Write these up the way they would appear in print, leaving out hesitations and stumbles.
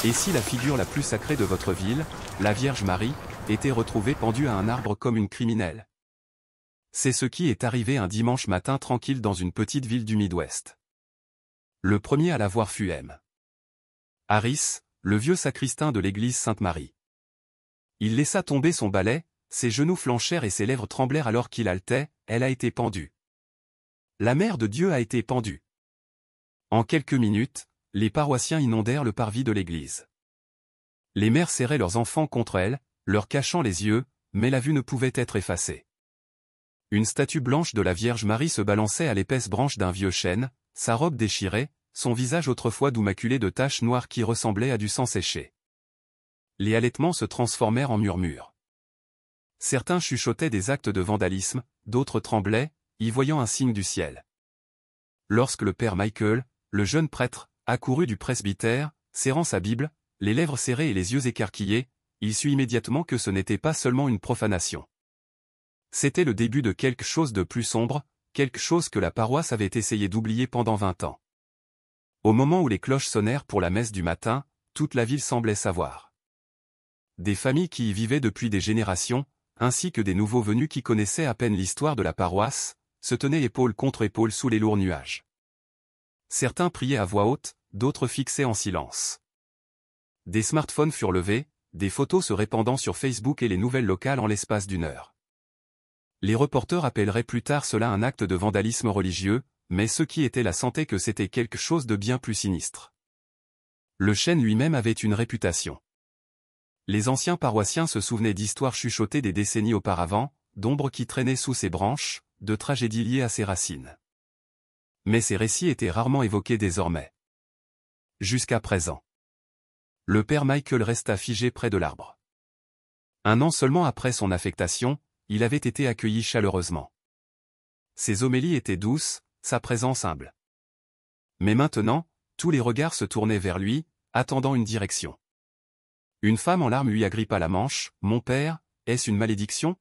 Et si la figure la plus sacrée de votre ville, la Vierge Marie, était retrouvée pendue à un arbre comme une criminelle? C'est ce qui est arrivé un dimanche matin tranquille dans une petite ville du Midwest. Le premier à la voir fut M. Harris, le vieux sacristain de l'église Sainte-Marie. Il laissa tomber son balai, ses genoux flanchèrent et ses lèvres tremblèrent alors qu'il haletait, elle a été pendue. La mère de Dieu a été pendue. En quelques minutes, les paroissiens inondèrent le parvis de l'église. Les mères serraient leurs enfants contre elle, leur cachant les yeux, mais la vue ne pouvait être effacée. Une statue blanche de la Vierge Marie se balançait à l'épaisse branche d'un vieux chêne, sa robe déchirée, son visage autrefois doux maculé de taches noires qui ressemblaient à du sang séché. Les halètements se transformèrent en murmures. Certains chuchotaient des actes de vandalisme, d'autres tremblaient, y voyant un signe du ciel. Lorsque le père Michael, le jeune prêtre, accourut du presbytère, serrant sa Bible, les lèvres serrées et les yeux écarquillés, il sut immédiatement que ce n'était pas seulement une profanation. C'était le début de quelque chose de plus sombre, quelque chose que la paroisse avait essayé d'oublier pendant 20 ans. Au moment où les cloches sonnèrent pour la messe du matin, toute la ville semblait savoir. Des familles qui y vivaient depuis des générations, ainsi que des nouveaux venus qui connaissaient à peine l'histoire de la paroisse, se tenaient épaule contre épaule sous les lourds nuages. Certains priaient à voix haute, d'autres fixaient en silence. Des smartphones furent levés, des photos se répandant sur Facebook et les nouvelles locales en l'espace d'une heure. Les reporters appelleraient plus tard cela un acte de vandalisme religieux, mais ceux qui étaient là sentaient que c'était quelque chose de bien plus sinistre. Le chêne lui-même avait une réputation. Les anciens paroissiens se souvenaient d'histoires chuchotées des décennies auparavant, d'ombres qui traînaient sous ses branches, de tragédies liées à ses racines. Mais ces récits étaient rarement évoqués désormais. Jusqu'à présent. Le père Michael resta figé près de l'arbre. 1 an seulement après son affectation, il avait été accueilli chaleureusement. Ses homélies étaient douces, sa présence humble. Mais maintenant, tous les regards se tournaient vers lui, attendant une direction. Une femme en larmes lui agrippa la manche. « Mon père, est-ce une malédiction?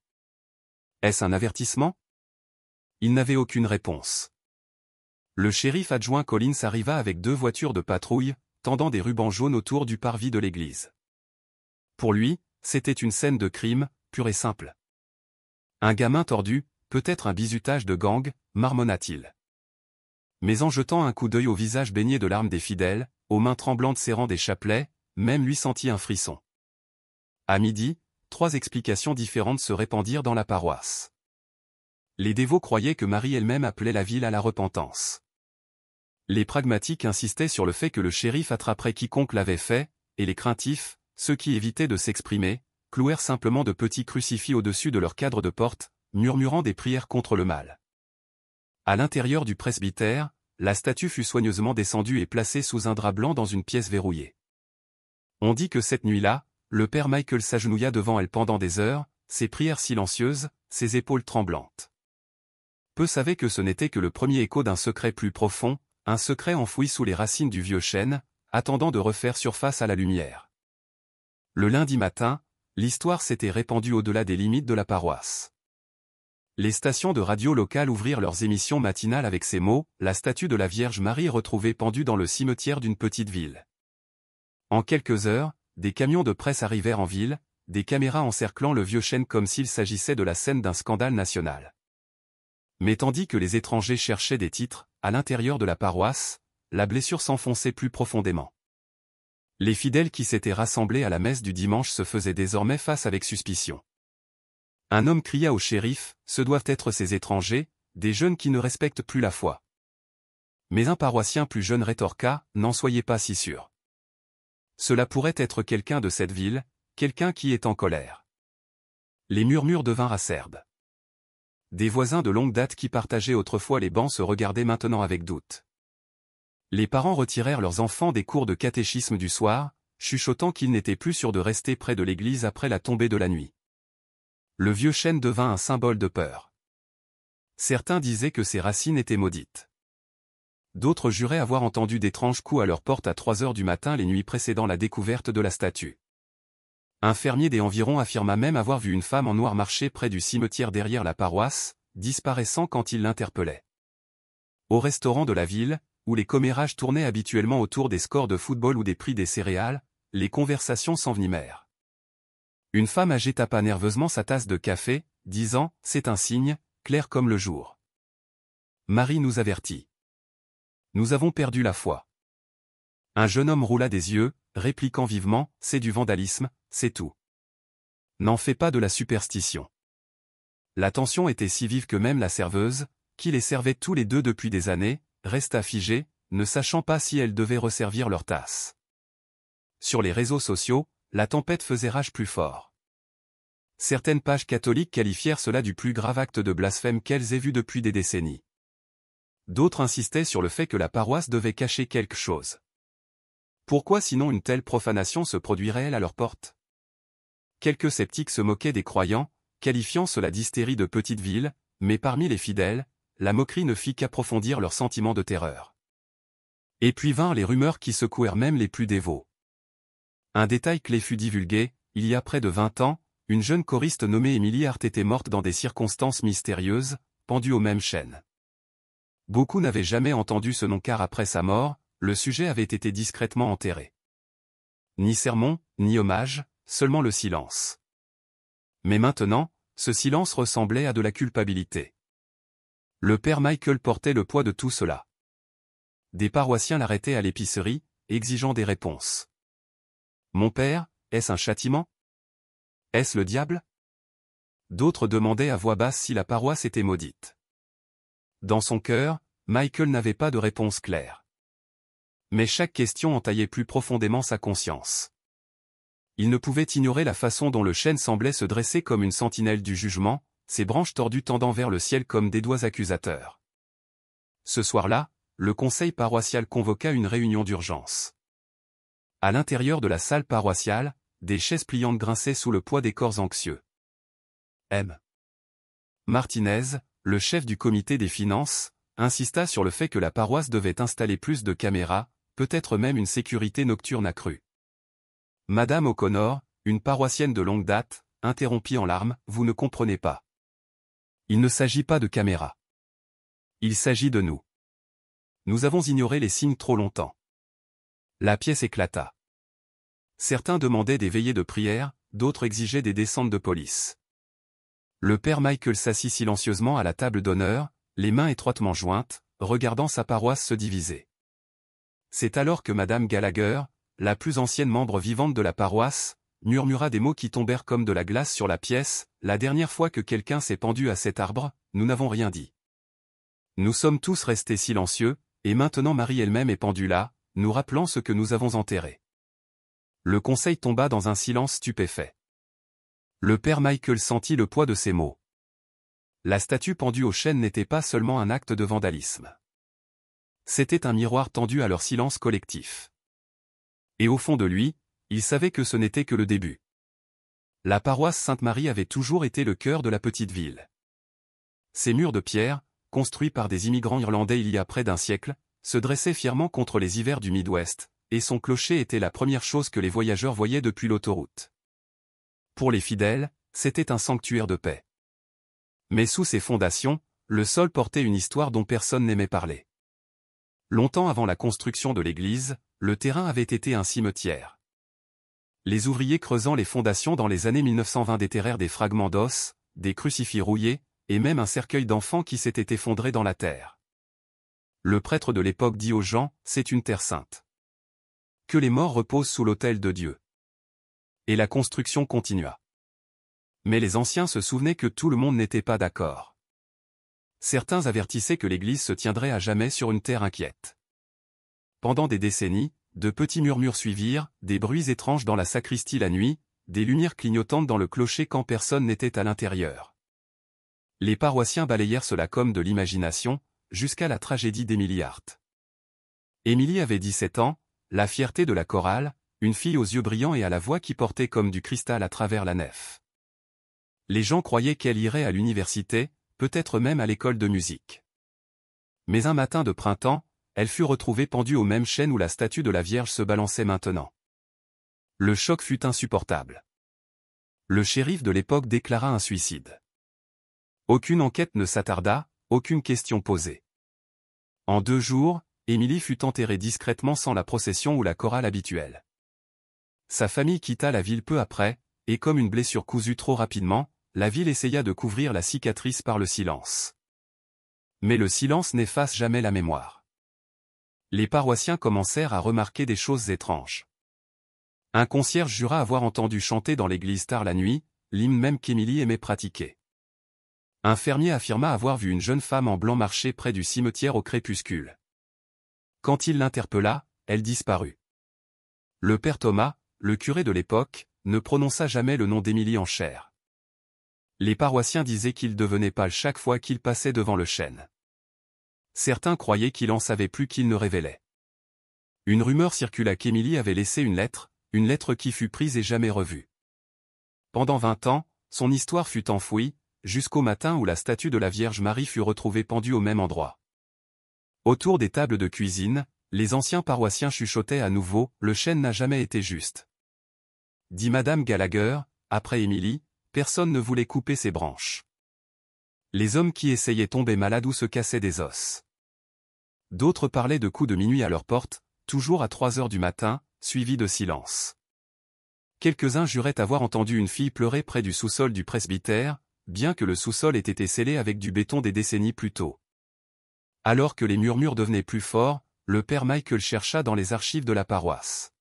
Est-ce un avertissement ?» Il n'avait aucune réponse. Le shérif adjoint Collins arriva avec 2 voitures de patrouille, tendant des rubans jaunes autour du parvis de l'église. Pour lui, c'était une scène de crime, pure et simple. Un gamin tordu, peut-être un bizutage de gang, marmonna-t-il. Mais en jetant un coup d'œil au visage baigné de larmes des fidèles, aux mains tremblantes serrant des chapelets, même lui sentit un frisson. À midi, 3 explications différentes se répandirent dans la paroisse. Les dévots croyaient que Marie elle-même appelait la ville à la repentance. Les pragmatiques insistaient sur le fait que le shérif attraperait quiconque l'avait fait, et les craintifs, ceux qui évitaient de s'exprimer, clouèrent simplement de petits crucifix au-dessus de leur cadre de porte, murmurant des prières contre le mal. À l'intérieur du presbytère, la statue fut soigneusement descendue et placée sous un drap blanc dans une pièce verrouillée. On dit que cette nuit-là, le père Michael s'agenouilla devant elle pendant des heures, ses prières silencieuses, ses épaules tremblantes. Peu savaient que ce n'était que le premier écho d'un secret plus profond, un secret enfoui sous les racines du vieux chêne, attendant de refaire surface à la lumière. Le lundi matin, l'histoire s'était répandue au-delà des limites de la paroisse. Les stations de radio locales ouvrirent leurs émissions matinales avec ces mots, la statue de la Vierge Marie retrouvée pendue dans le cimetière d'une petite ville. En quelques heures, des camions de presse arrivèrent en ville, des caméras encerclant le vieux chêne comme s'il s'agissait de la scène d'un scandale national. Mais tandis que les étrangers cherchaient des titres, à l'intérieur de la paroisse, la blessure s'enfonçait plus profondément. Les fidèles qui s'étaient rassemblés à la messe du dimanche se faisaient désormais face avec suspicion. Un homme cria au shérif, « Ce doivent être ces étrangers, des jeunes qui ne respectent plus la foi. » Mais un paroissien plus jeune rétorqua, « N'en soyez pas si sûr. Cela pourrait être quelqu'un de cette ville, quelqu'un qui est en colère. » Les murmures devinrent acerbes. Des voisins de longue date qui partageaient autrefois les bancs se regardaient maintenant avec doute. Les parents retirèrent leurs enfants des cours de catéchisme du soir, chuchotant qu'ils n'étaient plus sûrs de rester près de l'église après la tombée de la nuit. Le vieux chêne devint un symbole de peur. Certains disaient que ses racines étaient maudites. D'autres juraient avoir entendu d'étranges coups à leur porte à 3 heures du matin les nuits précédant la découverte de la statue. Un fermier des environs affirma même avoir vu une femme en noir marcher près du cimetière derrière la paroisse, disparaissant quand il l'interpellait. Au restaurant de la ville, où les commérages tournaient habituellement autour des scores de football ou des prix des céréales, les conversations s'envenimèrent. Une femme âgée tapa nerveusement sa tasse de café, disant « C'est un signe, clair comme le jour. Marie nous avertit. Nous avons perdu la foi. » Un jeune homme roula des yeux, répliquant vivement « C'est du vandalisme, c'est tout. N'en fais pas de la superstition. » La tension était si vive que même la serveuse, qui les servait tous les deux depuis des années, resta figée, ne sachant pas si elle devait resservir leur tasse. Sur les réseaux sociaux, la tempête faisait rage plus fort. Certaines pages catholiques qualifièrent cela du plus grave acte de blasphème qu'elles aient vu depuis des décennies. D'autres insistaient sur le fait que la paroisse devait cacher quelque chose. Pourquoi sinon une telle profanation se produirait-elle à leur porte? Quelques sceptiques se moquaient des croyants, qualifiant cela d'hystérie de petite ville, mais parmi les fidèles, la moquerie ne fit qu'approfondir leur sentiment de terreur. Et puis vinrent les rumeurs qui secouèrent même les plus dévots. Un détail clé fut divulgué, il y a près de 20 ans, une jeune choriste nommée Émilie Hart était morte dans des circonstances mystérieuses, pendue aux mêmes chaînes. Beaucoup n'avaient jamais entendu ce nom car après sa mort, le sujet avait été discrètement enterré. Ni sermon, ni hommage, seulement le silence. Mais maintenant, ce silence ressemblait à de la culpabilité. Le père Michael portait le poids de tout cela. Des paroissiens l'arrêtaient à l'épicerie, exigeant des réponses. « Mon père, est-ce un châtiment? Est-ce le diable ?» D'autres demandaient à voix basse si la paroisse était maudite. Dans son cœur, Michael n'avait pas de réponse claire. Mais chaque question entaillait plus profondément sa conscience. Il ne pouvait ignorer la façon dont le chêne semblait se dresser comme une sentinelle du jugement, ses branches tordues tendant vers le ciel comme des doigts accusateurs. Ce soir-là, le conseil paroissial convoqua une réunion d'urgence. À l'intérieur de la salle paroissiale, des chaises pliantes grinçaient sous le poids des corps anxieux. M. Martinez, le chef du comité des finances, insista sur le fait que la paroisse devait installer plus de caméras, peut-être même une sécurité nocturne accrue. Madame O'Connor, une paroissienne de longue date, interrompit en larmes, « Vous ne comprenez pas. Il ne s'agit pas de caméras. Il s'agit de nous. Nous avons ignoré les signes trop longtemps. » La pièce éclata. Certains demandaient des veillées de prière, d'autres exigeaient des descentes de police. Le père Michael s'assit silencieusement à la table d'honneur, les mains étroitement jointes, regardant sa paroisse se diviser. C'est alors que Madame Gallagher, la plus ancienne membre vivante de la paroisse, murmura des mots qui tombèrent comme de la glace sur la pièce. « La dernière fois que quelqu'un s'est pendu à cet arbre, nous n'avons rien dit. Nous sommes tous restés silencieux, et maintenant Marie elle-même est pendue là, nous rappelant ce que nous avons enterré. » Le conseil tomba dans un silence stupéfait. Le père Michael sentit le poids de ces mots. La statue pendue au chêne n'était pas seulement un acte de vandalisme. C'était un miroir tendu à leur silence collectif. Et au fond de lui, il savait que ce n'était que le début. La paroisse Sainte-Marie avait toujours été le cœur de la petite ville. Ses murs de pierre, construits par des immigrants irlandais il y a près d'un siècle, se dressaient fièrement contre les hivers du Midwest, et son clocher était la première chose que les voyageurs voyaient depuis l'autoroute. Pour les fidèles, c'était un sanctuaire de paix. Mais sous ses fondations, le sol portait une histoire dont personne n'aimait parler. Longtemps avant la construction de l'église, le terrain avait été un cimetière. Les ouvriers creusant les fondations dans les années 1920 déterrèrent des fragments d'os, des crucifix rouillés, et même un cercueil d'enfants qui s'était effondré dans la terre. Le prêtre de l'époque dit aux gens, « C'est une terre sainte. Que les morts reposent sous l'autel de Dieu. » Et la construction continua. Mais les anciens se souvenaient que tout le monde n'était pas d'accord. Certains avertissaient que l'église se tiendrait à jamais sur une terre inquiète. Pendant des décennies, de petits murmures suivirent, des bruits étranges dans la sacristie la nuit, des lumières clignotantes dans le clocher quand personne n'était à l'intérieur. Les paroissiens balayèrent cela comme de l'imagination, jusqu'à la tragédie d'Émilie Hart. Émilie avait 17 ans, la fierté de la chorale, une fille aux yeux brillants et à la voix qui portait comme du cristal à travers la nef. Les gens croyaient qu'elle irait à l'université, peut-être même à l'école de musique. Mais un matin de printemps, elle fut retrouvée pendue au même chêne où la statue de la Vierge se balançait maintenant. Le choc fut insupportable. Le shérif de l'époque déclara un suicide. Aucune enquête ne s'attarda, aucune question posée. En 2 jours, Émilie fut enterrée discrètement sans la procession ou la chorale habituelle. Sa famille quitta la ville peu après, et comme une blessure cousue trop rapidement, la ville essaya de couvrir la cicatrice par le silence. Mais le silence n'efface jamais la mémoire. Les paroissiens commencèrent à remarquer des choses étranges. Un concierge jura avoir entendu chanter dans l'église tard la nuit, l'hymne même qu'Émilie aimait pratiquer. Un fermier affirma avoir vu une jeune femme en blanc marcher près du cimetière au crépuscule. Quand il l'interpella, elle disparut. Le père Thomas, le curé de l'époque, ne prononça jamais le nom d'Émilie en chair. Les paroissiens disaient qu'il devenait pâle chaque fois qu'il passait devant le chêne. Certains croyaient qu'il en savait plus qu'il ne révélait. Une rumeur circula qu'Émilie avait laissé une lettre qui fut prise et jamais revue. Pendant 20 ans, son histoire fut enfouie, jusqu'au matin où la statue de la Vierge Marie fut retrouvée pendue au même endroit. Autour des tables de cuisine, les anciens paroissiens chuchotaient à nouveau « Le chêne n'a jamais été juste ». Dit Madame Gallagher, après Émilie, personne ne voulait couper ses branches. Les hommes qui essayaient tombaient malades ou se cassaient des os. D'autres parlaient de coups de minuit à leur porte, toujours à 3 heures du matin, suivis de silence. Quelques-uns juraient avoir entendu une fille pleurer près du sous-sol du presbytère, bien que le sous-sol ait été scellé avec du béton des décennies plus tôt. Alors que les murmures devenaient plus forts, le père Michael chercha dans les archives de la paroisse.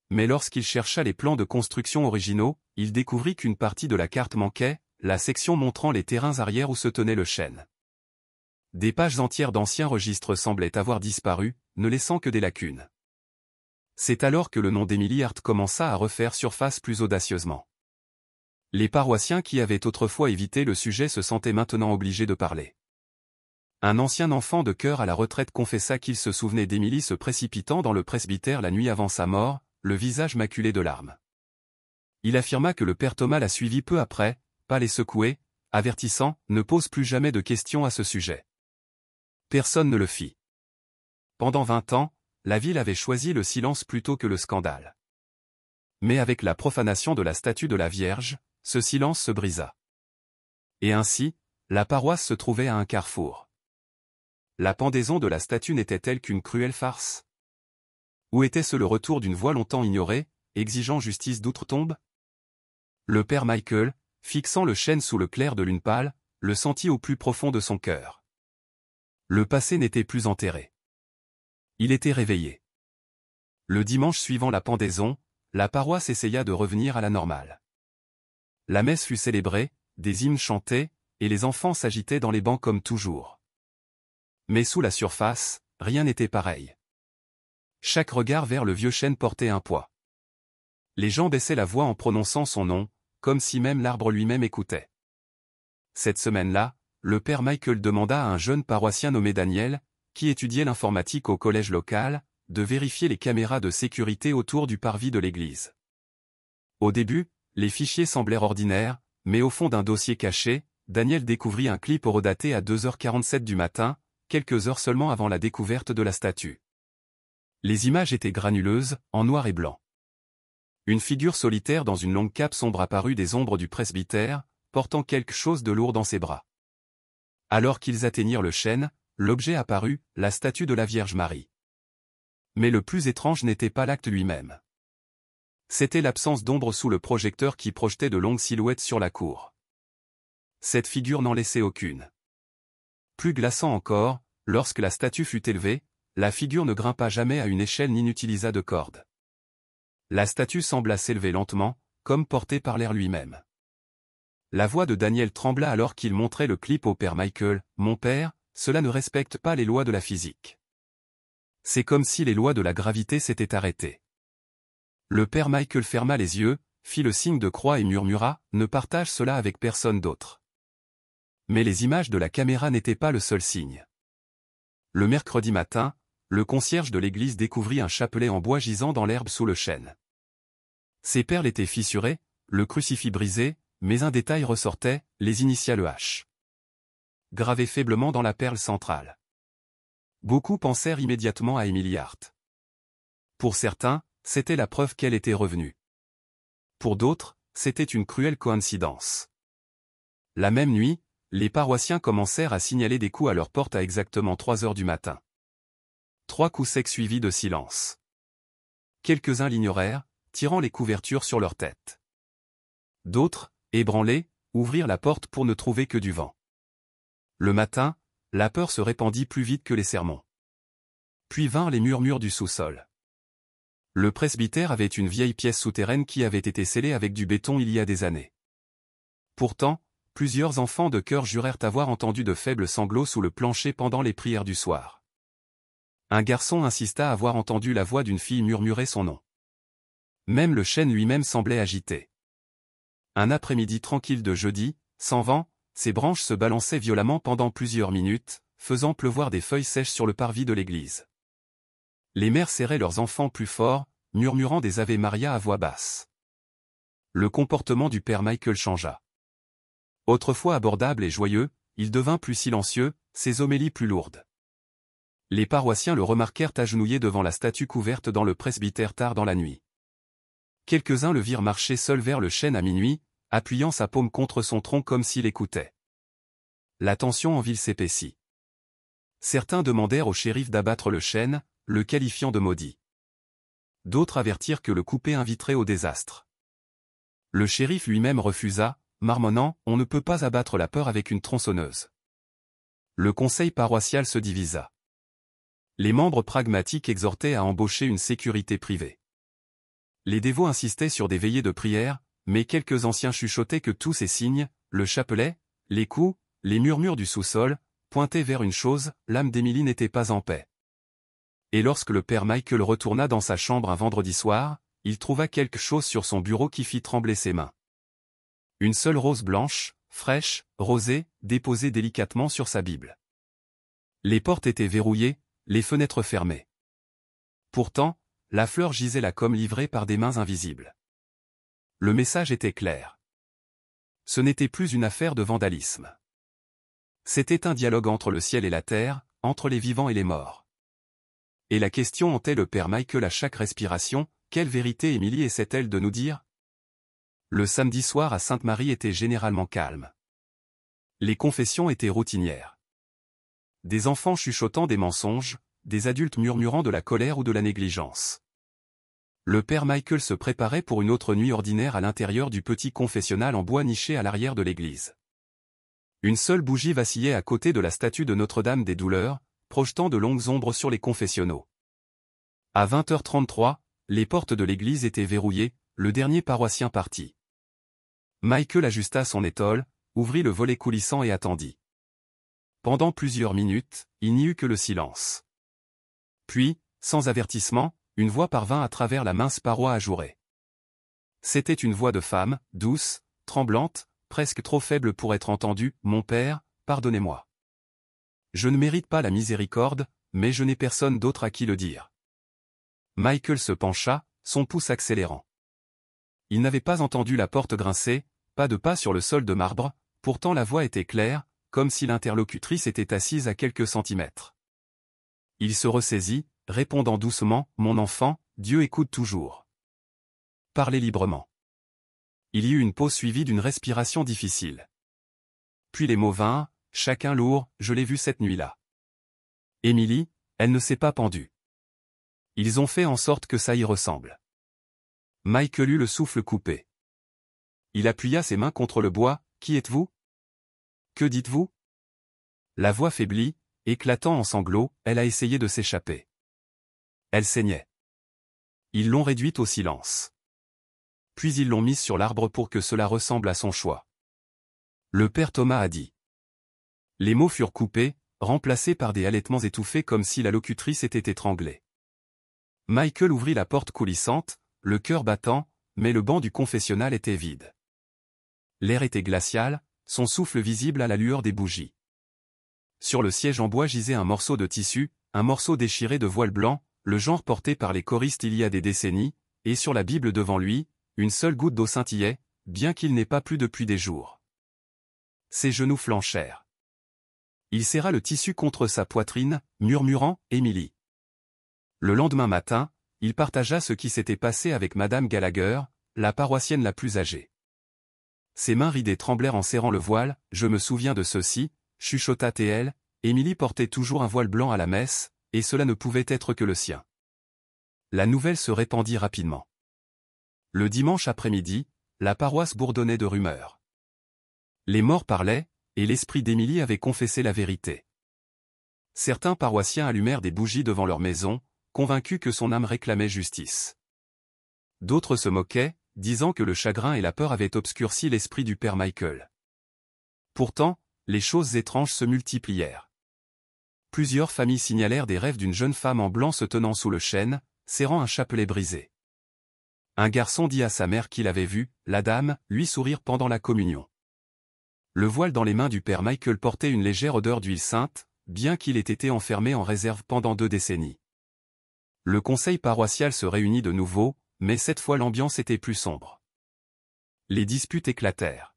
Mais lorsqu'il chercha les plans de construction originaux, il découvrit qu'une partie de la carte manquait, la section montrant les terrains arrière où se tenait le chêne. Des pages entières d'anciens registres semblaient avoir disparu, ne laissant que des lacunes. C'est alors que le nom d'Émilie Hart commença à refaire surface plus audacieusement. Les paroissiens qui avaient autrefois évité le sujet se sentaient maintenant obligés de parler. Un ancien enfant de chœur à la retraite confessa qu'il se souvenait d'Émilie se précipitant dans le presbytère la nuit avant sa mort, le visage maculé de larmes. Il affirma que le père Thomas la suivit peu après, pas les secouer, avertissant « Ne pose plus jamais de questions à ce sujet ». Personne ne le fit. Pendant 20 ans, la ville avait choisi le silence plutôt que le scandale. Mais avec la profanation de la statue de la Vierge, ce silence se brisa. Et ainsi, la paroisse se trouvait à un carrefour. La pendaison de la statue n'était-elle qu'une cruelle farce? Ou était-ce le retour d'une voix longtemps ignorée, exigeant justice d'outre-tombe? Le père Michael, fixant le chêne sous le clair de lune pâle, le sentit au plus profond de son cœur. Le passé n'était plus enterré. Il était réveillé. Le dimanche suivant la pendaison, la paroisse essaya de revenir à la normale. La messe fut célébrée, des hymnes chantés, et les enfants s'agitaient dans les bancs comme toujours. Mais sous la surface, rien n'était pareil. Chaque regard vers le vieux chêne portait un poids. Les gens baissaient la voix en prononçant son nom, comme si même l'arbre lui-même écoutait. Cette semaine-là, le père Michael demanda à un jeune paroissien nommé Daniel, qui étudiait l'informatique au collège local, de vérifier les caméras de sécurité autour du parvis de l'église. Au début, les fichiers semblèrent ordinaires, mais au fond d'un dossier caché, Daniel découvrit un clip horodaté à 2h47 du matin, quelques heures seulement avant la découverte de la statue. Les images étaient granuleuses, en noir et blanc. Une figure solitaire dans une longue cape sombre apparut des ombres du presbytère, portant quelque chose de lourd dans ses bras. Alors qu'ils atteignirent le chêne, l'objet apparut, la statue de la Vierge Marie. Mais le plus étrange n'était pas l'acte lui-même. C'était l'absence d'ombre sous le projecteur qui projetait de longues silhouettes sur la cour. Cette figure n'en laissait aucune. Plus glaçant encore, lorsque la statue fut élevée, la figure ne grimpa jamais à une échelle ni n'utilisa de corde. La statue sembla s'élever lentement, comme portée par l'air lui-même. La voix de Daniel trembla alors qu'il montrait le clip au père Michael. « Mon père, cela ne respecte pas les lois de la physique. C'est comme si les lois de la gravité s'étaient arrêtées. » Le père Michael ferma les yeux, fit le signe de croix et murmura « Ne partage cela avec personne d'autre. » Mais les images de la caméra n'étaient pas le seul signe. Le mercredi matin, le concierge de l'église découvrit un chapelet en bois gisant dans l'herbe sous le chêne. Ses perles étaient fissurées, le crucifix brisé, mais un détail ressortait, les initiales H. Gravées faiblement dans la perle centrale. Beaucoup pensèrent immédiatement à Émilie Hart. Pour certains, c'était la preuve qu'elle était revenue. Pour d'autres, c'était une cruelle coïncidence. La même nuit, les paroissiens commencèrent à signaler des coups à leur porte à exactement 3 heures du matin. 3 coups secs suivis de silence. Quelques-uns l'ignorèrent, tirant les couvertures sur leur tête. D'autres, ébranlés, ouvrirent la porte pour ne trouver que du vent. Le matin, la peur se répandit plus vite que les sermons. Puis vinrent les murmures du sous-sol. Le presbytère avait une vieille pièce souterraine qui avait été scellée avec du béton il y a des années. Pourtant, plusieurs enfants de chœur jurèrent avoir entendu de faibles sanglots sous le plancher pendant les prières du soir. Un garçon insista avoir entendu la voix d'une fille murmurer son nom. Même le chêne lui-même semblait agité. Un après-midi tranquille de jeudi, sans vent, ses branches se balançaient violemment pendant plusieurs minutes, faisant pleuvoir des feuilles sèches sur le parvis de l'église. Les mères serraient leurs enfants plus fort, murmurant des Ave Maria à voix basse. Le comportement du père Michael changea. Autrefois abordable et joyeux, il devint plus silencieux, ses homélies plus lourdes. Les paroissiens le remarquèrent agenouillé devant la statue couverte dans le presbytère tard dans la nuit. Quelques-uns le virent marcher seul vers le chêne à minuit, appuyant sa paume contre son tronc comme s'il écoutait. La tension en ville s'épaissit. Certains demandèrent au shérif d'abattre le chêne, le qualifiant de maudit. D'autres avertirent que le couper inviterait au désastre. Le shérif lui-même refusa, marmonnant « On ne peut pas abattre la peur avec une tronçonneuse ». Le conseil paroissial se divisa. Les membres pragmatiques exhortaient à embaucher une sécurité privée. Les dévots insistaient sur des veillées de prière, mais quelques anciens chuchotaient que tous ces signes, le chapelet, les coups, les murmures du sous-sol, pointaient vers une chose, l'âme d'Émilie n'était pas en paix. Et lorsque le père Michael retourna dans sa chambre un vendredi soir, il trouva quelque chose sur son bureau qui fit trembler ses mains. Une seule rose blanche, fraîche, rosée, déposée délicatement sur sa Bible. Les portes étaient verrouillées, les fenêtres fermées. Pourtant, la fleur gisait là comme livrée par des mains invisibles. Le message était clair. Ce n'était plus une affaire de vandalisme. C'était un dialogue entre le ciel et la terre, entre les vivants et les morts. Et la question hantait le père Michael à chaque respiration, quelle vérité Émilie essaie-t-elle de nous dire? Le samedi soir à Sainte-Marie était généralement calme. Les confessions étaient routinières. Des enfants chuchotant des mensonges, des adultes murmurant de la colère ou de la négligence. Le père Michael se préparait pour une autre nuit ordinaire à l'intérieur du petit confessionnal en bois niché à l'arrière de l'église. Une seule bougie vacillait à côté de la statue de Notre-Dame des Douleurs, projetant de longues ombres sur les confessionnaux. À 20h33, les portes de l'église étaient verrouillées, le dernier paroissien partit. Michael ajusta son étole, ouvrit le volet coulissant et attendit. Pendant plusieurs minutes, il n'y eut que le silence. Puis, sans avertissement, une voix parvint à travers la mince paroi ajourée. C'était une voix de femme, douce, tremblante, presque trop faible pour être entendue. « Mon père, pardonnez-moi. Je ne mérite pas la miséricorde, mais je n'ai personne d'autre à qui le dire. » Michael se pencha, son pouce accélérant. Il n'avait pas entendu la porte grincer, pas de pas sur le sol de marbre, pourtant la voix était claire, comme si l'interlocutrice était assise à quelques centimètres. Il se ressaisit, répondant doucement, « Mon enfant, Dieu écoute toujours. Parlez librement. » Il y eut une pause suivie d'une respiration difficile. Puis les mots vinrent, chacun lourd, « Je l'ai vue cette nuit-là. Émilie, elle ne s'est pas pendue. Ils ont fait en sorte que ça y ressemble. » Michael eut le souffle coupé. Il appuya ses mains contre le bois, « Qui êtes-vous? Que dites-vous? » La voix faiblit, éclatant en sanglots, elle a essayé de s'échapper. Elle saignait. Ils l'ont réduite au silence. Puis ils l'ont mise sur l'arbre pour que cela ressemble à son choix. Le père Thomas a dit. Les mots furent coupés, remplacés par des halètements étouffés comme si la locutrice était étranglée. Michael ouvrit la porte coulissante, le cœur battant, mais le banc du confessionnal était vide. L'air était glacial, son souffle visible à la lueur des bougies. Sur le siège en bois gisait un morceau de tissu, un morceau déchiré de voile blanc, le genre porté par les choristes il y a des décennies, et sur la Bible devant lui, une seule goutte d'eau scintillait, bien qu'il n'ait pas plu depuis des jours. Ses genoux flanchèrent. Il serra le tissu contre sa poitrine, murmurant « Émilie ». Le lendemain matin, il partagea ce qui s'était passé avec Madame Gallagher, la paroissienne la plus âgée. Ses mains ridées tremblèrent en serrant le voile, « Je me souviens de ceci », chuchota-t-elle, Émilie portait toujours un voile blanc à la messe, et cela ne pouvait être que le sien. La nouvelle se répandit rapidement. Le dimanche après-midi, la paroisse bourdonnait de rumeurs. Les morts parlaient, et l'esprit d'Émilie avait confessé la vérité. Certains paroissiens allumèrent des bougies devant leur maison, convaincus que son âme réclamait justice. D'autres se moquaient, disant que le chagrin et la peur avaient obscurci l'esprit du père Michael. Pourtant, les choses étranges se multiplièrent. Plusieurs familles signalèrent des rêves d'une jeune femme en blanc se tenant sous le chêne, serrant un chapelet brisé. Un garçon dit à sa mère qu'il avait vu la dame lui sourire pendant la communion. Le voile dans les mains du père Michael portait une légère odeur d'huile sainte, bien qu'il ait été enfermé en réserve pendant 2 décennies. Le conseil paroissial se réunit de nouveau, mais cette fois l'ambiance était plus sombre. Les disputes éclatèrent.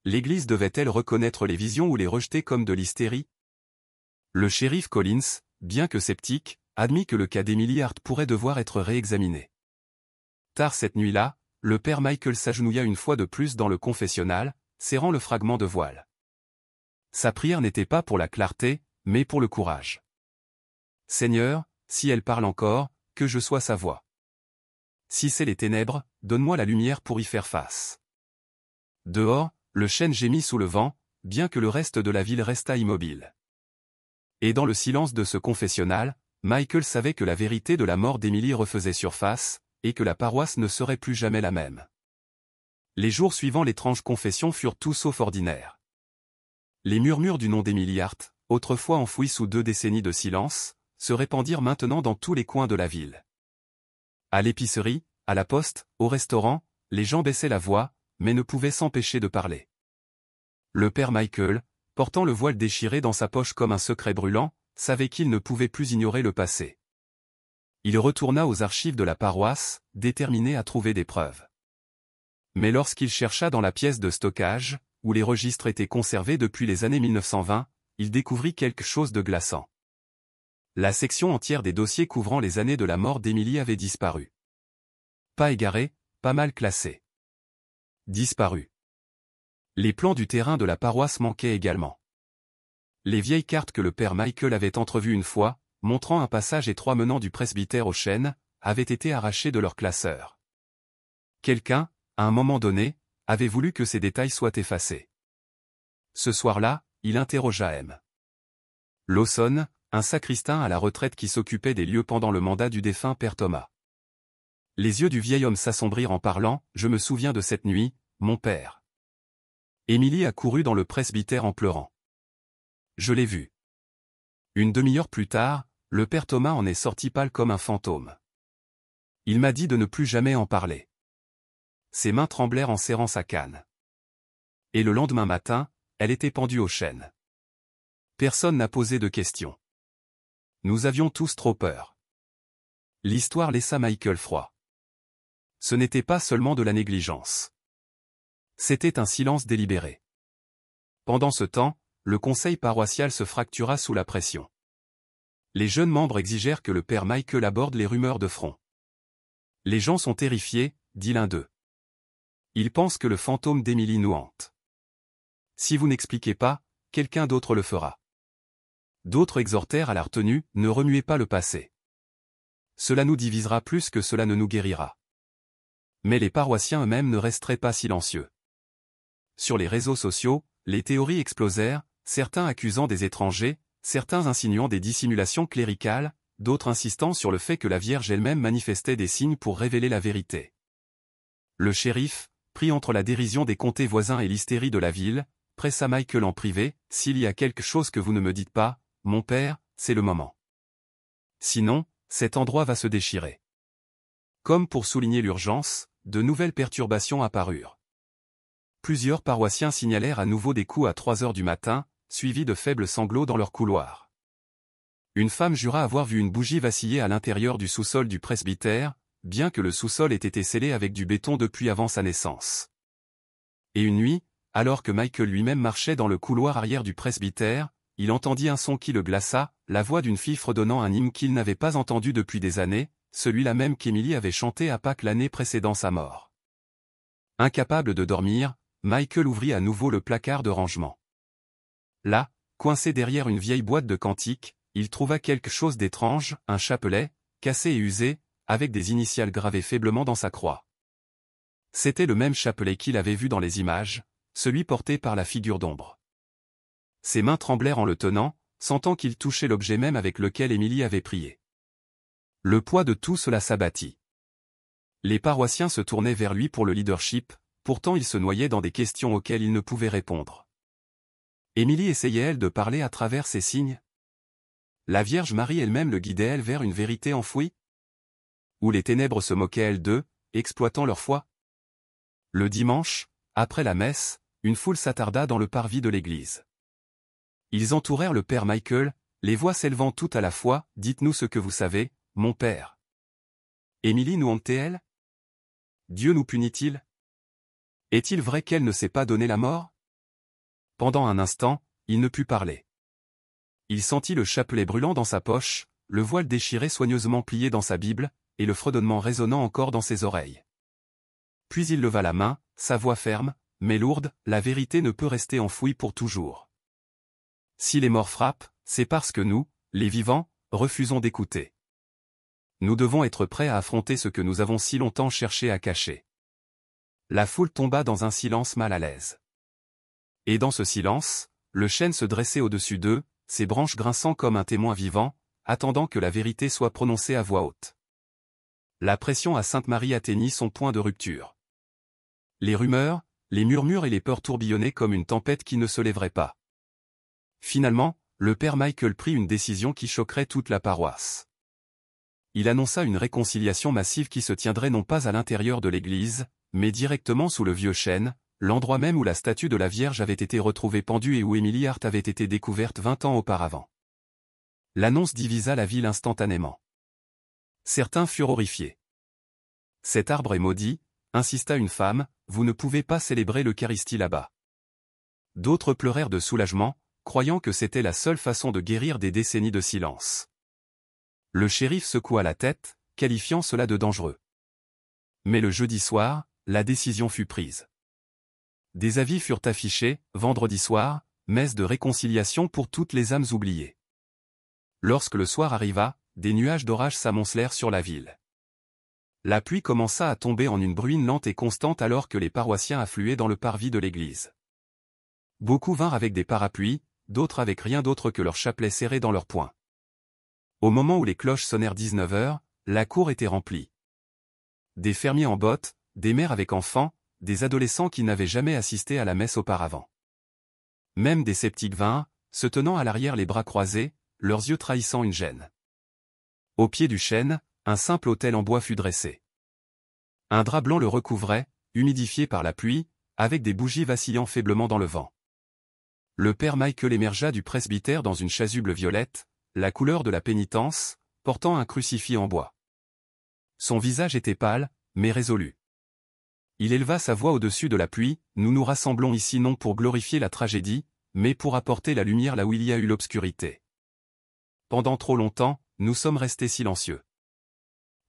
L'Église devait-elle reconnaître les visions ou les rejeter comme de l'hystérie? Le shérif Collins, bien que sceptique, admit que le cas d'Emily Hart pourrait devoir être réexaminé. Tard cette nuit-là, le père Michael s'agenouilla une fois de plus dans le confessionnal, serrant le fragment de voile. Sa prière n'était pas pour la clarté, mais pour le courage. Seigneur, si elle parle encore, que je sois sa voix. Si c'est les ténèbres, donne-moi la lumière pour y faire face. Dehors, le chêne gémit sous le vent, bien que le reste de la ville restât immobile. Et dans le silence de ce confessionnal, Michael savait que la vérité de la mort d'Emily refaisait surface, et que la paroisse ne serait plus jamais la même. Les jours suivant l'étrange confession furent tout sauf ordinaires. Les murmures du nom d'Emily Hart, autrefois enfouis sous 2 décennies de silence, se répandirent maintenant dans tous les coins de la ville. À l'épicerie, à la poste, au restaurant, les gens baissaient la voix, mais ne pouvaient s'empêcher de parler. Le père Michael, portant le voile déchiré dans sa poche comme un secret brûlant, savait qu'il ne pouvait plus ignorer le passé. Il retourna aux archives de la paroisse, déterminé à trouver des preuves. Mais lorsqu'il chercha dans la pièce de stockage, où les registres étaient conservés depuis les années 1920, il découvrit quelque chose de glaçant. La section entière des dossiers couvrant les années de la mort d'Emily avait disparu. Pas égaré, pas mal classé. Disparu. Les plans du terrain de la paroisse manquaient également. Les vieilles cartes que le père Michael avait entrevues une fois, montrant un passage étroit menant du presbytère au chêne, avaient été arrachées de leur classeur. Quelqu'un, à un moment donné, avait voulu que ces détails soient effacés. Ce soir-là, il interrogea M. Lawson, un sacristain à la retraite qui s'occupait des lieux pendant le mandat du défunt père Thomas. Les yeux du vieil homme s'assombrirent en parlant, « Je me souviens de cette nuit, mon père. » Émilie accourut dans le presbytère en pleurant. Je l'ai vu. Une demi-heure plus tard, le père Thomas en est sorti pâle comme un fantôme. Il m'a dit de ne plus jamais en parler. Ses mains tremblèrent en serrant sa canne. Et le lendemain matin, elle était pendue au chêne. Personne n'a posé de questions. Nous avions tous trop peur. L'histoire laissa Michael froid. Ce n'était pas seulement de la négligence. C'était un silence délibéré. Pendant ce temps, le conseil paroissial se fractura sous la pression. Les jeunes membres exigèrent que le père Michael aborde les rumeurs de front. Les gens sont terrifiés, dit l'un d'eux. Ils pensent que le fantôme d'Emily nous hante. Si vous n'expliquez pas, quelqu'un d'autre le fera. D'autres exhortèrent à la retenue, ne remuez pas le passé. Cela nous divisera plus que cela ne nous guérira. Mais les paroissiens eux-mêmes ne resteraient pas silencieux. Sur les réseaux sociaux, les théories explosèrent, certains accusant des étrangers, certains insinuant des dissimulations cléricales, d'autres insistant sur le fait que la Vierge elle-même manifestait des signes pour révéler la vérité. Le shérif, pris entre la dérision des comtés voisins et l'hystérie de la ville, pressa Michael en privé, « S'il y a quelque chose que vous ne me dites pas, mon père, c'est le moment. Sinon, cet endroit va se déchirer. » Comme pour souligner l'urgence, de nouvelles perturbations apparurent. Plusieurs paroissiens signalèrent à nouveau des coups à 3 heures du matin, suivis de faibles sanglots dans leur couloir. Une femme jura avoir vu une bougie vaciller à l'intérieur du sous-sol du presbytère, bien que le sous-sol ait été scellé avec du béton depuis avant sa naissance. Et une nuit, alors que Michael lui-même marchait dans le couloir arrière du presbytère, il entendit un son qui le glaça, la voix d'une fille fredonnant un hymne qu'il n'avait pas entendu depuis des années, celui-là même qu'Emily avait chanté à Pâques l'année précédant sa mort. Incapable de dormir, Michael ouvrit à nouveau le placard de rangement. Là, coincé derrière une vieille boîte de cantiques, il trouva quelque chose d'étrange, un chapelet, cassé et usé, avec des initiales gravées faiblement dans sa croix. C'était le même chapelet qu'il avait vu dans les images, celui porté par la figure d'ombre. Ses mains tremblèrent en le tenant, sentant qu'il touchait l'objet même avec lequel Émilie avait prié. Le poids de tout cela s'abattit. Les paroissiens se tournaient vers lui pour le leadership, pourtant il se noyait dans des questions auxquelles il ne pouvait répondre. Émilie essayait-elle de parler à travers ces signes? La Vierge Marie elle-même le guidait-elle vers une vérité enfouie? Ou les ténèbres se moquaient-elles d'eux, exploitant leur foi? Le dimanche, après la messe, une foule s'attarda dans le parvis de l'église. Ils entourèrent le père Michael, les voix s'élevant toutes à la fois, « Dites-nous ce que vous savez, mon père. Émilie nous hante-t-elle? Dieu nous punit-il? Est-il vrai qu'elle ne s'est pas donné la mort? » Pendant un instant, il ne put parler. Il sentit le chapelet brûlant dans sa poche, le voile déchiré soigneusement plié dans sa Bible, et le fredonnement résonnant encore dans ses oreilles. Puis il leva la main, sa voix ferme, mais lourde, « La vérité ne peut rester enfouie pour toujours. Si les morts frappent, c'est parce que nous, les vivants, refusons d'écouter. Nous devons être prêts à affronter ce que nous avons si longtemps cherché à cacher. » La foule tomba dans un silence mal à l'aise. Et dans ce silence, le chêne se dressait au-dessus d'eux, ses branches grinçant comme un témoin vivant, attendant que la vérité soit prononcée à voix haute. La pression à Sainte-Marie atteignit son point de rupture. Les rumeurs, les murmures et les peurs tourbillonnaient comme une tempête qui ne se lèverait pas. Finalement, le père Michael prit une décision qui choquerait toute la paroisse. Il annonça une réconciliation massive qui se tiendrait non pas à l'intérieur de l'église, mais directement sous le vieux chêne, l'endroit même où la statue de la Vierge avait été retrouvée pendue et où Émilie Hart avait été découverte 20 ans auparavant. L'annonce divisa la ville instantanément. Certains furent horrifiés. « Cet arbre est maudit », insista une femme, « vous ne pouvez pas célébrer l'Eucharistie là-bas. » D'autres pleurèrent de soulagement, croyant que c'était la seule façon de guérir des décennies de silence. Le shérif secoua la tête, qualifiant cela de dangereux. Mais le jeudi soir, la décision fut prise. Des avis furent affichés, vendredi soir, messe de réconciliation pour toutes les âmes oubliées. Lorsque le soir arriva, des nuages d'orage s'amoncelèrent sur la ville. La pluie commença à tomber en une bruine lente et constante alors que les paroissiens affluaient dans le parvis de l'église. Beaucoup vinrent avec des parapluies, d'autres avec rien d'autre que leurs chapelets serrés dans leurs poings. Au moment où les cloches sonnèrent 19 heures, la cour était remplie. Des fermiers en bottes, des mères avec enfants, des adolescents qui n'avaient jamais assisté à la messe auparavant. Même des sceptiques vinrent, se tenant à l'arrière les bras croisés, leurs yeux trahissant une gêne. Au pied du chêne, un simple autel en bois fut dressé. Un drap blanc le recouvrait, humidifié par la pluie, avec des bougies vacillant faiblement dans le vent. Le père Michael émergea du presbytère dans une chasuble violette, la couleur de la pénitence, portant un crucifix en bois. Son visage était pâle, mais résolu. Il éleva sa voix au-dessus de la pluie, « Nous nous rassemblons ici non pour glorifier la tragédie, mais pour apporter la lumière là où il y a eu l'obscurité. Pendant trop longtemps, nous sommes restés silencieux.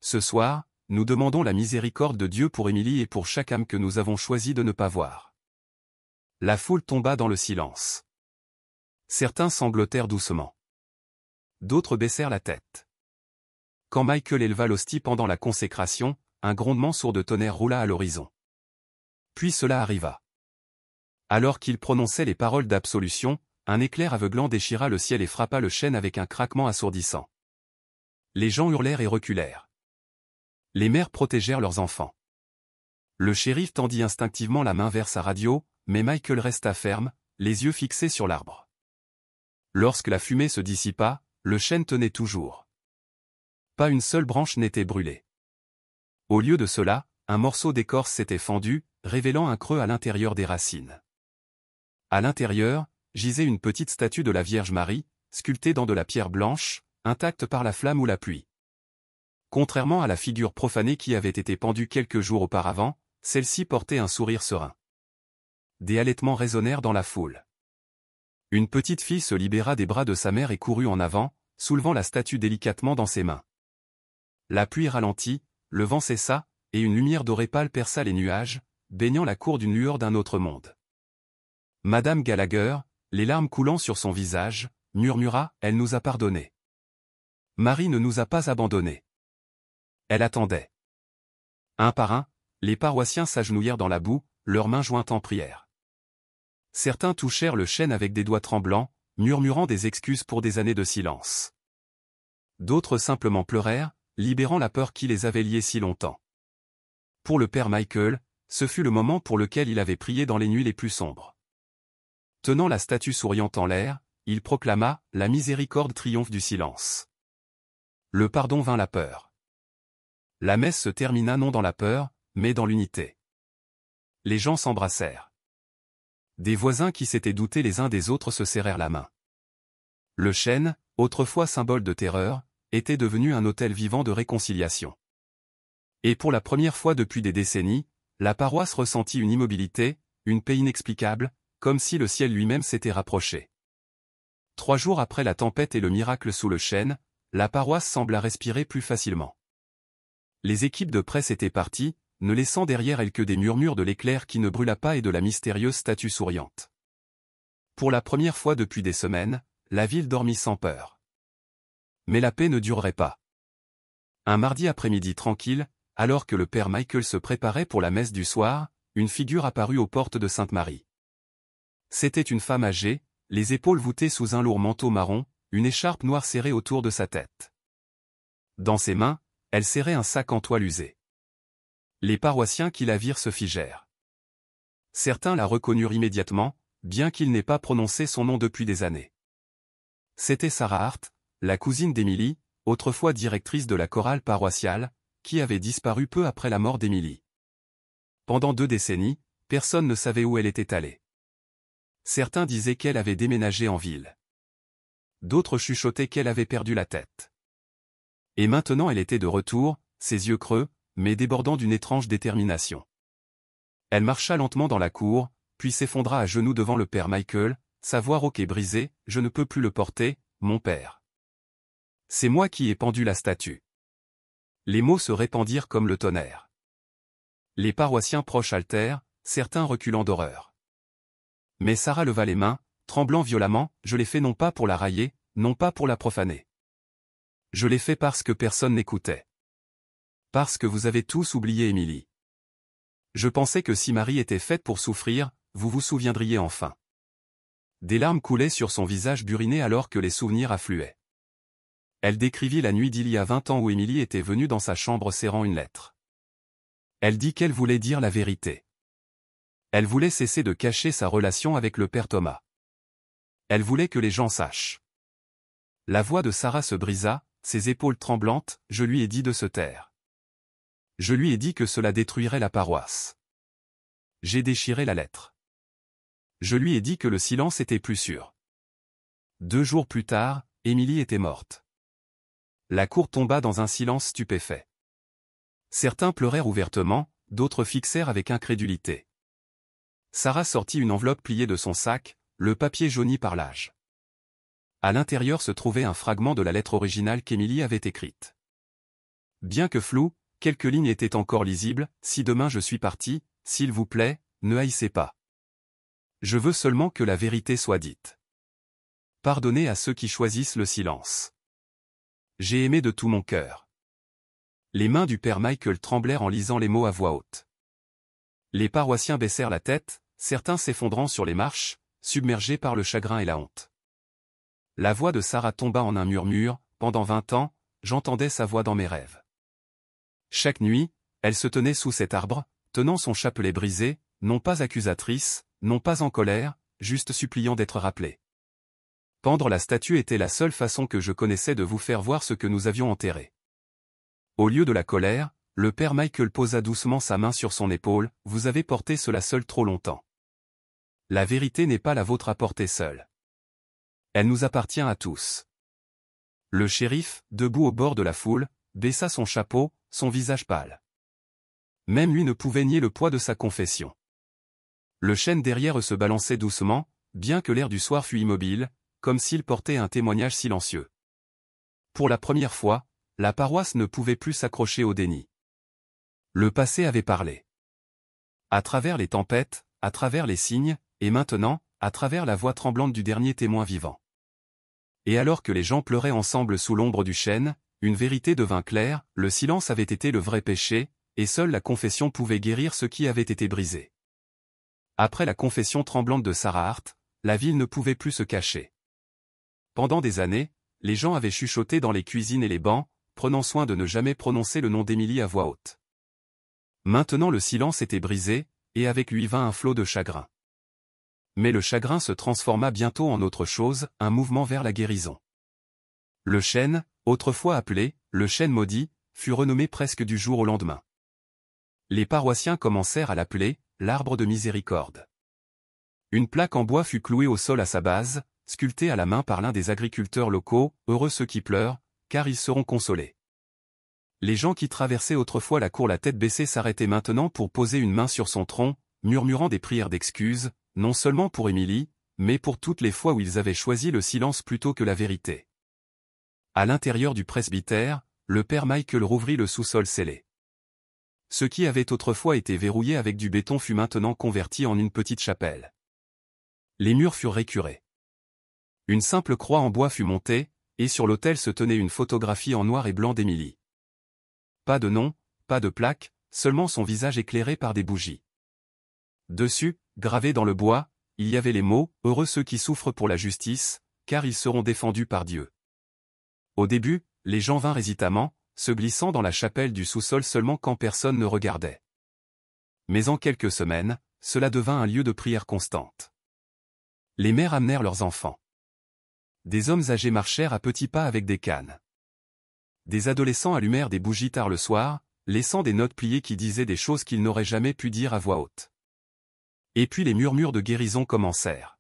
Ce soir, nous demandons la miséricorde de Dieu pour Émilie et pour chaque âme que nous avons choisi de ne pas voir. » La foule tomba dans le silence. Certains sanglotèrent doucement. D'autres baissèrent la tête. Quand Michael éleva l'hostie pendant la consécration, un grondement sourd de tonnerre roula à l'horizon. Puis cela arriva. Alors qu'il prononçait les paroles d'absolution, un éclair aveuglant déchira le ciel et frappa le chêne avec un craquement assourdissant. Les gens hurlèrent et reculèrent. Les mères protégèrent leurs enfants. Le shérif tendit instinctivement la main vers sa radio, mais Michael resta ferme, les yeux fixés sur l'arbre. Lorsque la fumée se dissipa, le chêne tenait toujours. Pas une seule branche n'était brûlée. Au lieu de cela, un morceau d'écorce s'était fendu, révélant un creux à l'intérieur des racines. À l'intérieur, gisait une petite statue de la Vierge Marie, sculptée dans de la pierre blanche, intacte par la flamme ou la pluie. Contrairement à la figure profanée qui avait été pendue quelques jours auparavant, celle-ci portait un sourire serein. Des halètements résonnèrent dans la foule. Une petite fille se libéra des bras de sa mère et courut en avant, soulevant la statue délicatement dans ses mains. La pluie ralentit, le vent cessa, et une lumière dorée pâle perça les nuages, baignant la cour d'une lueur d'un autre monde. Madame Gallagher, les larmes coulant sur son visage, murmura « Elle nous a pardonné. Marie ne nous a pas abandonnés. » Elle attendait. Un par un, Les paroissiens s'agenouillèrent dans la boue, leurs mains jointes en prière. Certains touchèrent le chêne avec des doigts tremblants, murmurant des excuses pour des années de silence. D'autres simplement pleurèrent, libérant la peur qui les avait liés si longtemps. Pour le père Michael, ce fut le moment pour lequel il avait prié dans les nuits les plus sombres. Tenant la statue souriante en l'air, il proclama « La miséricorde triomphe du silence ». Le pardon vint la peur. La messe se termina non dans la peur, mais dans l'unité. Les gens s'embrassèrent. Des voisins qui s'étaient doutés les uns des autres se serrèrent la main. Le chêne, autrefois symbole de terreur, était devenu un autel vivant de réconciliation. Et pour la première fois depuis des décennies, la paroisse ressentit une immobilité, une paix inexplicable, comme si le ciel lui-même s'était rapproché. 3 jours après la tempête et le miracle sous le chêne, la paroisse sembla respirer plus facilement. Les équipes de presse étaient parties, ne laissant derrière elles que des murmures de l'éclair qui ne brûla pas et de la mystérieuse statue souriante. Pour la première fois depuis des semaines, la ville dormit sans peur. Mais la paix ne durerait pas. Un mardi après-midi tranquille, alors que le père Michael se préparait pour la messe du soir, une figure apparut aux portes de Sainte-Marie. C'était une femme âgée, les épaules voûtées sous un lourd manteau marron, une écharpe noire serrée autour de sa tête. Dans ses mains, elle serrait un sac en toile usé. Les paroissiens qui la virent se figèrent. Certains la reconnurent immédiatement, bien qu'ils n'aient pas prononcé son nom depuis des années. C'était Sarah Hart, la cousine d'Émilie, autrefois directrice de la chorale paroissiale, qui avait disparu peu après la mort d'Émilie. Pendant 2 décennies, personne ne savait où elle était allée. Certains disaient qu'elle avait déménagé en ville. D'autres chuchotaient qu'elle avait perdu la tête. Et maintenant elle était de retour, ses yeux creux, mais débordant d'une étrange détermination. Elle marcha lentement dans la cour, puis s'effondra à genoux devant le père Michael, sa voix rauque et brisée, « Je ne peux plus le porter, mon père. C'est moi qui ai pendu la statue. » Les mots se répandirent comme le tonnerre. Les paroissiens proches haltèrent, certains reculant d'horreur. Mais Sarah leva les mains, tremblant violemment, « Je l'ai fait non pas pour la railler, non pas pour la profaner. Je l'ai fait parce que personne n'écoutait. Parce que vous avez tous oublié Émilie. Je pensais que si Marie était faite pour souffrir, vous vous souviendriez enfin. » Des larmes coulaient sur son visage buriné alors que les souvenirs affluaient. Elle décrivit la nuit d'il y a 20 ans où Émilie était venue dans sa chambre serrant une lettre. Elle dit qu'elle voulait dire la vérité. Elle voulait cesser de cacher sa relation avec le père Thomas. Elle voulait que les gens sachent. La voix de Sarah se brisa, ses épaules tremblantes, « Je lui ai dit de se taire. Je lui ai dit que cela détruirait la paroisse. J'ai déchiré la lettre. Je lui ai dit que le silence était plus sûr. » 2 jours plus tard, Émilie était morte. La cour tomba dans un silence stupéfait. Certains pleurèrent ouvertement, d'autres fixèrent avec incrédulité. Sarah sortit une enveloppe pliée de son sac, le papier jauni par l'âge. À l'intérieur se trouvait un fragment de la lettre originale qu'Émilie avait écrite. Bien que floue, quelques lignes étaient encore lisibles, « Si demain je suis parti, s'il vous plaît, ne haïssez pas. Je veux seulement que la vérité soit dite. Pardonnez à ceux qui choisissent le silence. J'ai aimé de tout mon cœur. » Les mains du père Michael tremblèrent en lisant les mots à voix haute. Les paroissiens baissèrent la tête, certains s'effondrant sur les marches, submergés par le chagrin et la honte. La voix de Sarah tomba en un murmure, « Pendant 20 ans, j'entendais sa voix dans mes rêves. Chaque nuit, elle se tenait sous cet arbre, tenant son chapelet brisé, non pas accusatrice, non pas en colère, juste suppliant d'être rappelée. Pendre la statue était la seule façon que je connaissais de vous faire voir ce que nous avions enterré. » Au lieu de la colère, le père Michael posa doucement sa main sur son épaule, « Vous avez porté cela seul trop longtemps. La vérité n'est pas la vôtre à porter seule. Elle nous appartient à tous. » Le shérif, debout au bord de la foule, baissa son chapeau, son visage pâle. Même lui ne pouvait nier le poids de sa confession. Le chêne derrière eux se balançait doucement, bien que l'air du soir fût immobile, comme s'il portait un témoignage silencieux. Pour la première fois, la paroisse ne pouvait plus s'accrocher au déni. Le passé avait parlé. À travers les tempêtes, à travers les signes, et maintenant, à travers la voix tremblante du dernier témoin vivant. Et alors que les gens pleuraient ensemble sous l'ombre du chêne, une vérité devint claire, le silence avait été le vrai péché, et seule la confession pouvait guérir ce qui avait été brisé. Après la confession tremblante de Sarah Hart, la ville ne pouvait plus se cacher. Pendant des années, les gens avaient chuchoté dans les cuisines et les bancs, prenant soin de ne jamais prononcer le nom d'Emily à voix haute. Maintenant le silence était brisé, et avec lui vint un flot de chagrin. Mais le chagrin se transforma bientôt en autre chose, un mouvement vers la guérison. Le chêne, autrefois appelé « le chêne maudit », fut renommé presque du jour au lendemain. Les paroissiens commencèrent à l'appeler « l'arbre de miséricorde ». Une plaque en bois fut clouée au sol à sa base, sculptée à la main par l'un des agriculteurs locaux, heureux ceux qui pleurent, car ils seront consolés. Les gens qui traversaient autrefois la cour la tête baissée s'arrêtaient maintenant pour poser une main sur son tronc, murmurant des prières d'excuses, non seulement pour Émilie, mais pour toutes les fois où ils avaient choisi le silence plutôt que la vérité. À l'intérieur du presbytère, le père Michael rouvrit le sous-sol scellé. Ce qui avait autrefois été verrouillé avec du béton fut maintenant converti en une petite chapelle. Les murs furent récurés. Une simple croix en bois fut montée, et sur l'autel se tenait une photographie en noir et blanc d'Émilie. Pas de nom, pas de plaque, seulement son visage éclairé par des bougies. Dessus, gravés dans le bois, il y avait les mots « Heureux ceux qui souffrent pour la justice, car ils seront défendus par Dieu ». Au début, les gens vinrent hésitamment, se glissant dans la chapelle du sous-sol seulement quand personne ne regardait. Mais en quelques semaines, cela devint un lieu de prière constante. Les mères amenèrent leurs enfants. Des hommes âgés marchèrent à petits pas avec des cannes. Des adolescents allumèrent des bougies tard le soir, laissant des notes pliées qui disaient des choses qu'ils n'auraient jamais pu dire à voix haute. Et puis les murmures de guérison commencèrent.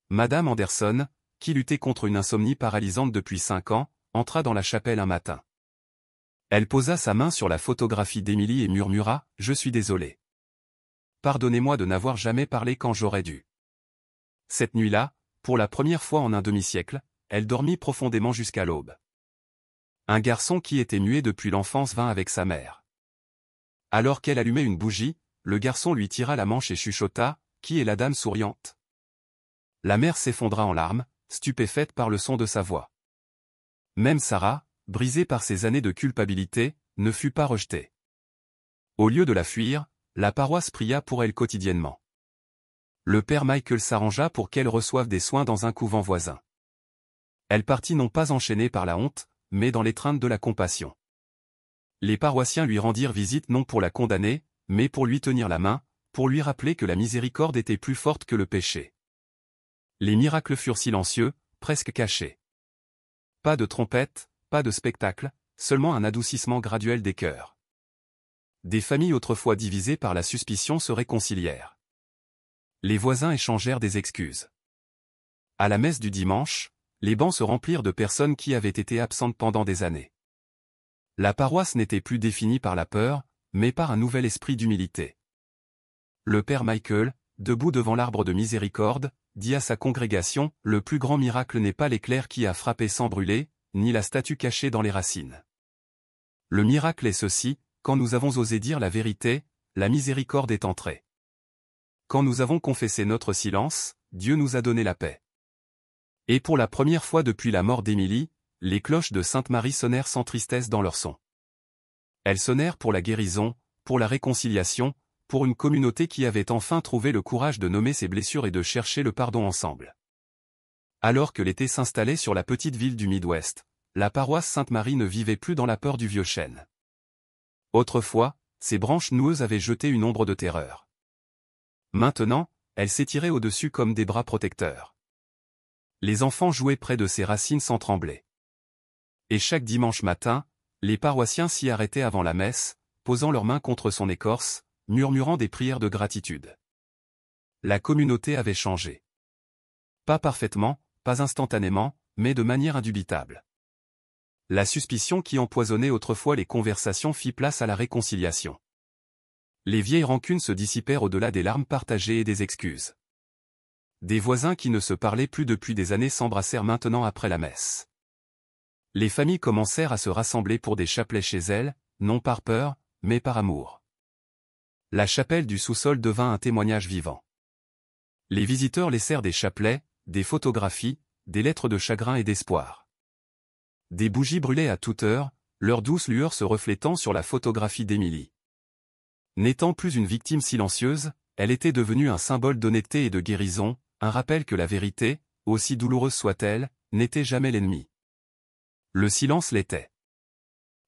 Madame Anderson, qui luttait contre une insomnie paralysante depuis 5 ans, entra dans la chapelle un matin. Elle posa sa main sur la photographie d'Émilie et murmura « Je suis désolée. Pardonnez-moi de n'avoir jamais parlé quand j'aurais dû. » Cette nuit-là, pour la première fois en un demi-siècle, elle dormit profondément jusqu'à l'aube. Un garçon qui était muet depuis l'enfance vint avec sa mère. Alors qu'elle allumait une bougie, le garçon lui tira la manche et chuchota « Qui est la dame souriante ?» La mère s'effondra en larmes, stupéfaite par le son de sa voix. Même Sarah, brisée par ses années de culpabilité, ne fut pas rejetée. Au lieu de la fuir, la paroisse pria pour elle quotidiennement. Le père Michael s'arrangea pour qu'elle reçoive des soins dans un couvent voisin. Elle partit non pas enchaînée par la honte, mais dans l'étreinte de la compassion. Les paroissiens lui rendirent visite non pour la condamner, mais pour lui tenir la main, pour lui rappeler que la miséricorde était plus forte que le péché. Les miracles furent silencieux, presque cachés. Pas de trompette, pas de spectacle, seulement un adoucissement graduel des cœurs. Des familles autrefois divisées par la suspicion se réconcilièrent. Les voisins échangèrent des excuses. À la messe du dimanche, les bancs se remplirent de personnes qui avaient été absentes pendant des années. La paroisse n'était plus définie par la peur, mais par un nouvel esprit d'humilité. Le père Michael, debout devant l'arbre de miséricorde, dit à sa congrégation, « Le plus grand miracle n'est pas l'éclair qui a frappé sans brûler, ni la statue cachée dans les racines. Le miracle est ceci, quand nous avons osé dire la vérité, la miséricorde est entrée. Quand nous avons confessé notre silence, Dieu nous a donné la paix. » Et pour la première fois depuis la mort d'Émilie, les cloches de Sainte-Marie sonnèrent sans tristesse dans leur son. Elles sonnèrent pour la guérison, pour la réconciliation, pour une communauté qui avait enfin trouvé le courage de nommer ses blessures et de chercher le pardon ensemble. Alors que l'été s'installait sur la petite ville du Midwest, la paroisse Sainte-Marie ne vivait plus dans la peur du vieux chêne. Autrefois, ses branches noueuses avaient jeté une ombre de terreur. Maintenant, elles s'étiraient au-dessus comme des bras protecteurs. Les enfants jouaient près de ses racines sans trembler. Et chaque dimanche matin, les paroissiens s'y arrêtaient avant la messe, posant leurs mains contre son écorce, murmurant des prières de gratitude. La communauté avait changé. Pas parfaitement, pas instantanément, mais de manière indubitable. La suspicion qui empoisonnait autrefois les conversations fit place à la réconciliation. Les vieilles rancunes se dissipèrent au-delà des larmes partagées et des excuses. Des voisins qui ne se parlaient plus depuis des années s'embrassèrent maintenant après la messe. Les familles commencèrent à se rassembler pour des chapelets chez elles, non par peur, mais par amour. La chapelle du sous-sol devint un témoignage vivant. Les visiteurs laissèrent des chapelets, des photographies, des lettres de chagrin et d'espoir. Des bougies brûlaient à toute heure, leur douce lueur se reflétant sur la photographie d'Émilie. N'étant plus une victime silencieuse, elle était devenue un symbole d'honnêteté et de guérison, un rappel que la vérité, aussi douloureuse soit-elle, n'était jamais l'ennemi. Le silence l'était.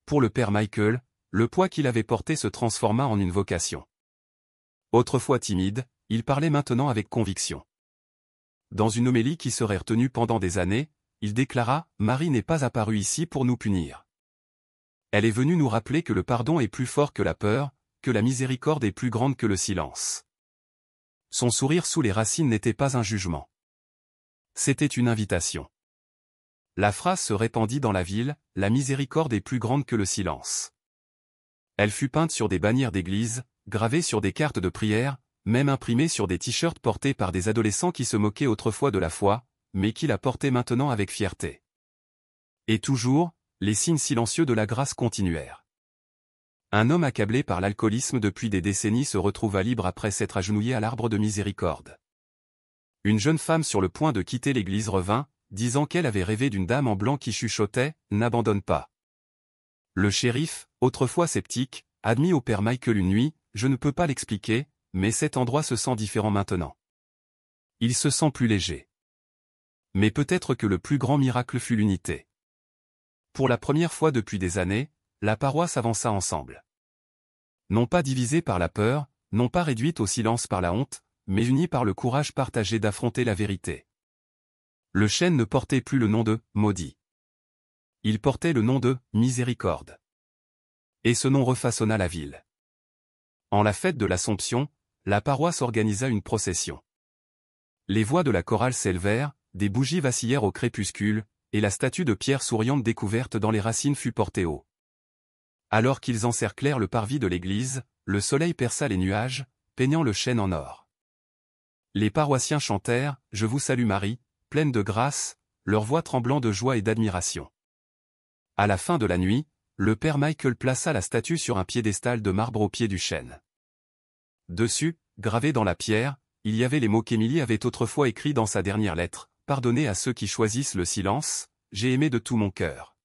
Pour le père Michael, le poids qu'il avait porté se transforma en une vocation. Autrefois timide, il parlait maintenant avec conviction. Dans une homélie qui serait retenue pendant des années, il déclara « Marie n'est pas apparue ici pour nous punir. Elle est venue nous rappeler que le pardon est plus fort que la peur, que la miséricorde est plus grande que le silence. » Son sourire sous les racines n'était pas un jugement. C'était une invitation. La phrase se répandit dans la ville, la miséricorde est plus grande que le silence. Elle fut peinte sur des bannières d'église, gravée sur des cartes de prière, même imprimée sur des t-shirts portés par des adolescents qui se moquaient autrefois de la foi, mais qui la portaient maintenant avec fierté. Et toujours, les signes silencieux de la grâce continuèrent. Un homme accablé par l'alcoolisme depuis des décennies se retrouva libre après s'être agenouillé à l'arbre de miséricorde. Une jeune femme sur le point de quitter l'église revint, disant qu'elle avait rêvé d'une dame en blanc qui chuchotait « N'abandonne pas ». Le shérif, autrefois sceptique, admit au père Michael une nuit « Je ne peux pas l'expliquer, mais cet endroit se sent différent maintenant. Il se sent plus léger. » Mais peut-être que le plus grand miracle fut l'unité. Pour la première fois depuis des années, la paroisse avança ensemble. Non pas divisée par la peur, non pas réduite au silence par la honte, mais unie par le courage partagé d'affronter la vérité. Le chêne ne portait plus le nom de « maudit ». Il portait le nom de « miséricorde ». Et ce nom refaçonna la ville. En la fête de l'Assomption, la paroisse organisa une procession. Les voix de la chorale s'élevèrent, des bougies vacillèrent au crépuscule, et la statue de Pierre souriante découverte dans les racines fut portée haut. Alors qu'ils encerclèrent le parvis de l'église, le soleil perça les nuages, peignant le chêne en or. Les paroissiens chantèrent « Je vous salue Marie », pleine de grâce, leur voix tremblant de joie et d'admiration. À la fin de la nuit, le père Michael plaça la statue sur un piédestal de marbre au pied du chêne. Dessus, gravés dans la pierre, il y avait les mots qu'Émilie avait autrefois écrits dans sa dernière lettre, « Pardonnez à ceux qui choisissent le silence, j'ai aimé de tout mon cœur. »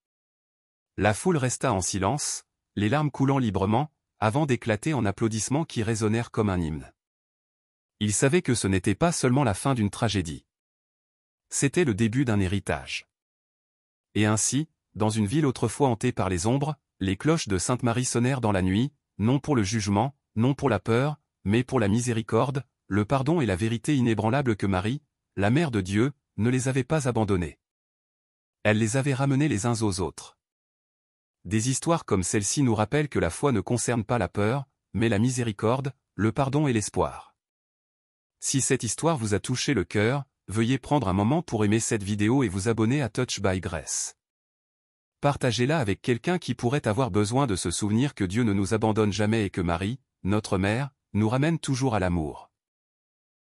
La foule resta en silence, les larmes coulant librement, avant d'éclater en applaudissements qui résonnèrent comme un hymne. Il savait que ce n'était pas seulement la fin d'une tragédie. C'était le début d'un héritage. Et ainsi, dans une ville autrefois hantée par les ombres, les cloches de Sainte-Marie sonnèrent dans la nuit, non pour le jugement, non pour la peur, mais pour la miséricorde, le pardon et la vérité inébranlable que Marie, la Mère de Dieu, ne les avait pas abandonnés. Elle les avait ramenés les uns aux autres. Des histoires comme celle-ci nous rappellent que la foi ne concerne pas la peur, mais la miséricorde, le pardon et l'espoir. Si cette histoire vous a touché le cœur, veuillez prendre un moment pour aimer cette vidéo et vous abonner à Touch by Grace. Partagez-la avec quelqu'un qui pourrait avoir besoin de se souvenir que Dieu ne nous abandonne jamais et que Marie, notre Mère, nous ramène toujours à l'amour.